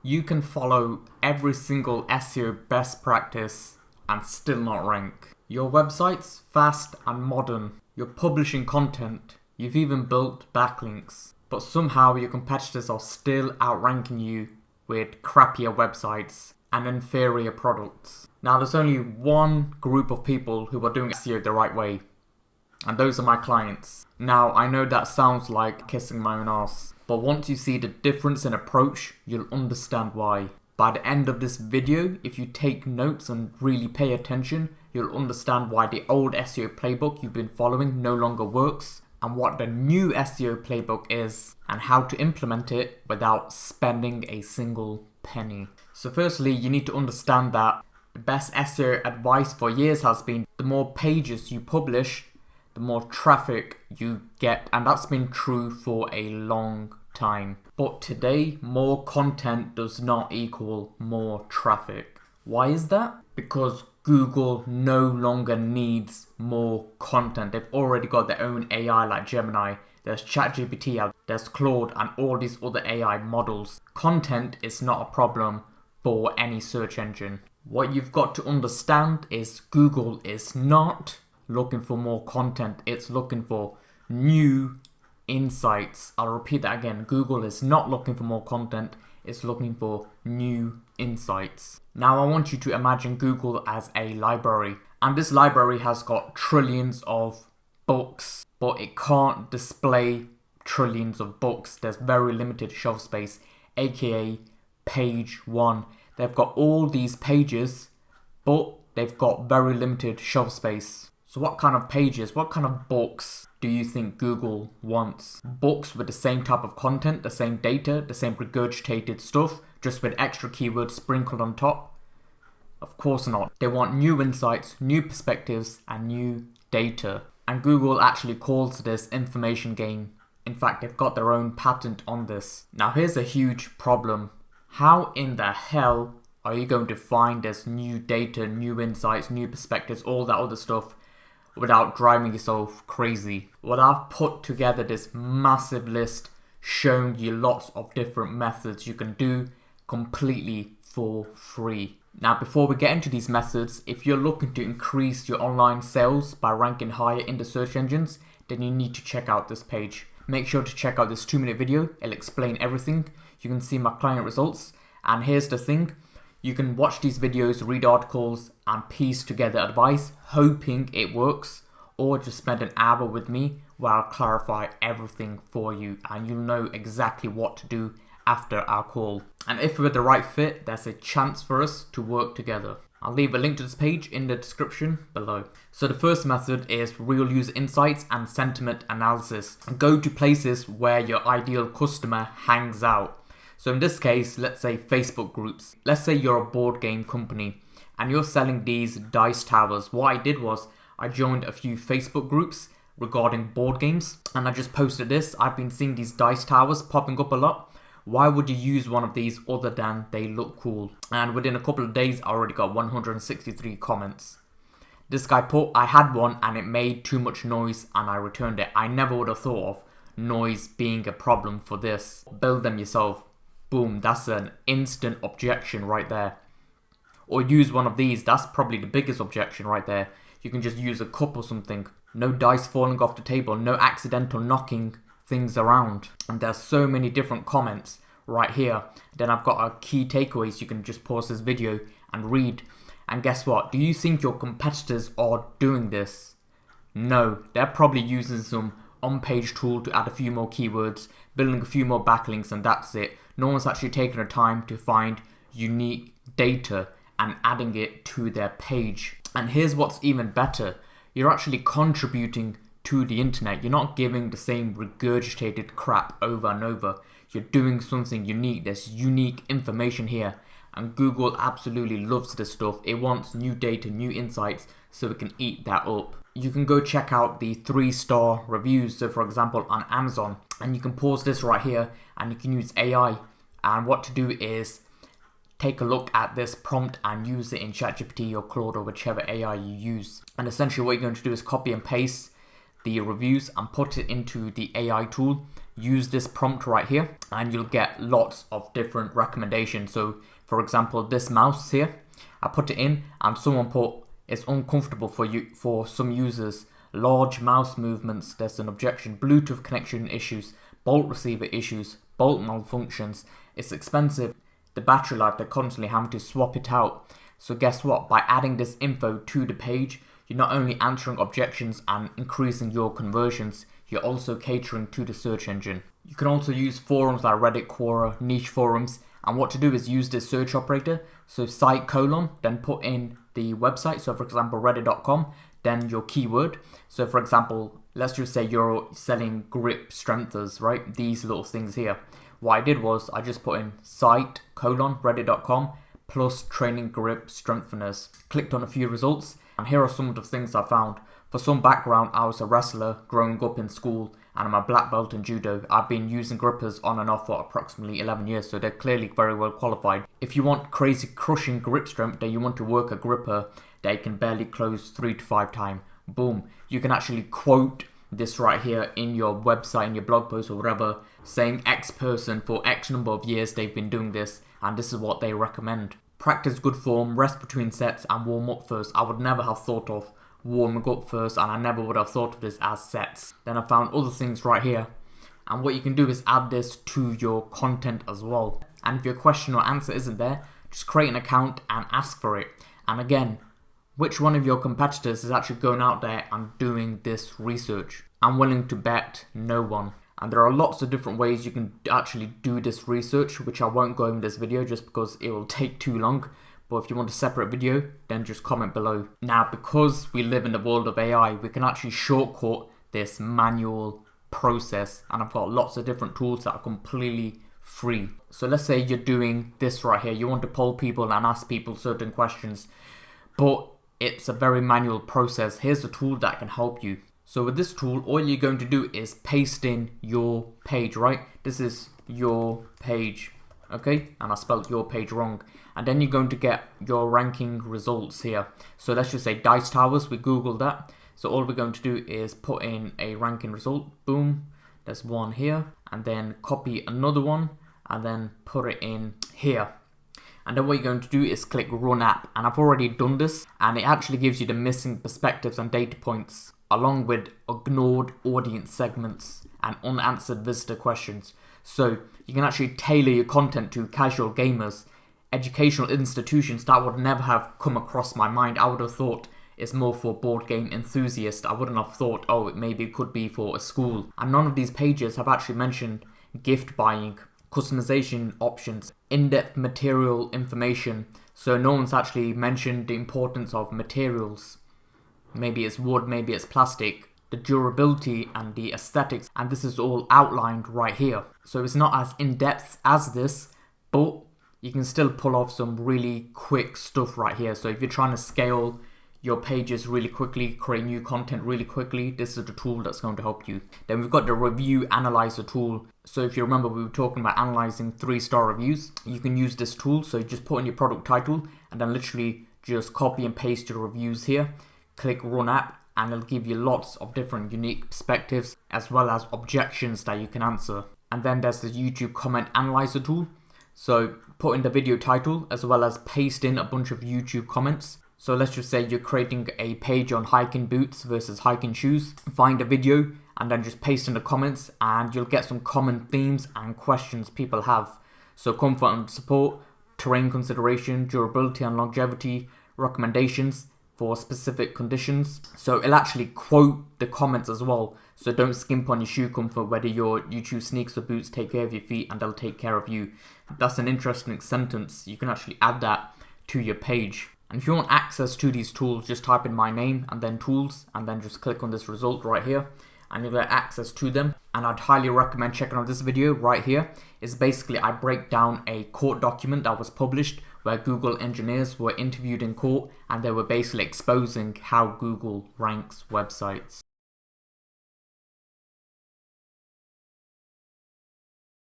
You can follow every single SEO best practice and still not rank. Your website's fast and modern. You're publishing content. You've even built backlinks. But somehow your competitors are still outranking you with crappier websites and inferior products. Now there's only one group of people who are doing SEO the right way, and those are my clients. Now I know that sounds like kissing my own ass, but once you see the difference in approach, you'll understand why. By the end of this video, if you take notes and really pay attention, you'll understand why the old SEO playbook you've been following no longer works, and what the new SEO playbook is, and how to implement it without spending a single penny. So firstly, you need to understand that the best SEO advice for years has been the more pages you publish, the more traffic you get, and that's been true for a long time. But today, more content does not equal more traffic. Why is that? Because Google no longer needs more content. They've already got their own AI like Gemini. There's ChatGPT out, there's Claude and all these other AI models. Content is not a problem for any search engine. What you've got to understand is Google is not looking for more content. It's looking for new insights. I'll repeat that again. Google is not looking for more content. It's looking for new insights. Now I want you to imagine Google as a library. And this library has got trillions of books, but it can't display trillions of books. There's very limited shelf space, aka page one. They've got all these pages, but they've got very limited shelf space. So what kind of pages, what kind of books do you think Google wants? Books with the same type of content, the same data, the same regurgitated stuff, just with extra keywords sprinkled on top? Of course not. They want new insights, new perspectives, and new data. And Google actually calls this information gain. In fact, they've got their own patent on this. Now here's a huge problem. How in the hell are you going to find this new data, new insights, new perspectives, all that other stuff without driving yourself crazy? Well, I've put together this massive list showing you lots of different methods you can do completely for free. Now, before we get into these methods, if you're looking to increase your online sales by ranking higher in the search engines, then you need to check out this page. Make sure to check out this 2-minute video. It'll explain everything. You can see my client results. And here's the thing. You can watch these videos, read articles, and piece together advice, hoping it works. Or just spend an hour with me where I'll clarify everything for you. And you'll know exactly what to do after our call. And if we're the right fit, there's a chance for us to work together. I'll leave a link to this page in the description below. So the first method is real user insights and sentiment analysis. Go to places where your ideal customer hangs out. So in this case, let's say Facebook groups. Let's say you're a board game company and you're selling these dice towers. What I did was I joined a few Facebook groups regarding board games and I just posted this. I've been seeing these dice towers popping up a lot. Why would you use one of these other than they look cool? And within a couple of days, I already got 163 comments. This guy put, I had one and it made too much noise and I returned it. I never would have thought of noise being a problem for this. Build them yourself. Boom, that's an instant objection right there. Or use one of these, that's probably the biggest objection right there. You can just use a cup or something. No dice falling off the table, no accidental knocking things around. And there's so many different comments right here. Then I've got a key takeaways. You can just pause this video and read. And guess what? Do you think your competitors are doing this? No, they're probably using some on-page tool to add a few more keywords, building a few more backlinks, and that's it. No one's actually taken the time to find unique data and adding it to their page. And here's what's even better. You're actually contributing to the internet. You're not giving the same regurgitated crap over and over. You're doing something unique. There's unique information here. And Google absolutely loves this stuff. It wants new data, new insights, so it can eat that up. You can go check out the 3-star reviews. So for example, on Amazon, and you can pause this right here and you can use AI. And what to do is take a look at this prompt and use it in ChatGPT or Claude or whichever AI you use. And essentially what you're going to do is copy and paste the reviews and put it into the AI tool. use this prompt right here and you'll get lots of different recommendations. So for example, this mouse here, I put it in and someone put it's uncomfortable for some users, large mouse movements, there's an objection, Bluetooth connection issues, bolt receiver issues, bolt malfunctions, it's expensive, the battery life, they're constantly having to swap it out. So guess what, by adding this info to the page, you're not only answering objections and increasing your conversions, you're also catering to the search engine. You can also use forums like Reddit, Quora, niche forums, and what to do is use this search operator. So site : then put in the website. So for example, reddit.com, then your keyword. So for example, let's just say you're selling grip strengtheners, right? These little things here. What I did was I just put in site : reddit.com plus training grip strengtheners. Clicked on a few results, and here are some of the things I found. For some background, I was a wrestler growing up in school and I'm a black belt in judo. I've been using grippers on and off for approximately 11 years, so they're clearly very well qualified. If you want crazy crushing grip strength, then you want to work a gripper that you can barely close 3 to 5 times. Boom. You can actually quote this right here in your website, in your blog post or whatever, saying X person for X number of years they've been doing this and this is what they recommend. Practice good form, rest between sets and warm up first. I would never have thought of warming up first and I never would have thought of this as sets. Then I found other things right here, and what you can do is add this to your content as well. And if your question or answer isn't there, just create an account and ask for it. And again, which one of your competitors is actually going out there and doing this research? I'm willing to bet no one. And there are lots of different ways you can actually do this research, which I won't go in this video just because it will take too long. But if you want a separate video, then just comment below. Now, because we live in the world of AI, we can actually shortcut this manual process. And I've got lots of different tools that are completely free. So let's say you're doing this right here. You want to poll people and ask people certain questions, but it's a very manual process. Here's a tool that can help you. So with this tool, all you're going to do is paste in your page, right? This is your page, okay? And I spelled your page wrong. And then you're going to get your ranking results here. So let's just say Dice Towers, we Googled that. So all we're going to do is put in a ranking result, boom, there's one here, and then copy another one, and then put it in here. And then what you're going to do is click Run App. And I've already done this, and it actually gives you the missing perspectives and data points, along with ignored audience segments and unanswered visitor questions. So you can actually tailor your content to casual gamers, educational institutions. That would never have come across my mind. I would have thought it's more for board game enthusiasts. I wouldn't have thought, oh, maybe it could be for a school. And none of these pages have actually mentioned gift buying, customization options, in-depth material information. So no one's actually mentioned the importance of materials. Maybe it's wood, maybe it's plastic, the durability and the aesthetics, and this is all outlined right here. So it's not as in-depth as this, but you can still pull off some really quick stuff right here. So if you're trying to scale your pages really quickly, create new content really quickly, this is the tool that's going to help you. Then we've got the review analyzer tool. So if you remember, we were talking about analyzing 3-star reviews. You can use this tool. So you just put in your product title and then literally just copy and paste your reviews here. Click Run App and it'll give you lots of different unique perspectives as well as objections that you can answer. And then there's the YouTube comment analyzer tool. So put in the video title as well as paste in a bunch of YouTube comments. So let's just say you're creating a page on hiking boots versus hiking shoes. Find a video and then just paste in the comments and you'll get some common themes and questions people have. So comfort and support, terrain consideration, durability and longevity, recommendations for specific conditions. So it'll actually quote the comments as well. So don't skimp on your shoe comfort, whether you choose sneakers or boots, take care of your feet and they'll take care of you. That's an interesting sentence. You can actually add that to your page. And if you want access to these tools, just type in my name and then tools and then just click on this result right here and you'll get access to them. And I'd highly recommend checking out this video right here. It's basically I break down a court document that was published where Google engineers were interviewed in court and they were basically exposing how Google ranks websites.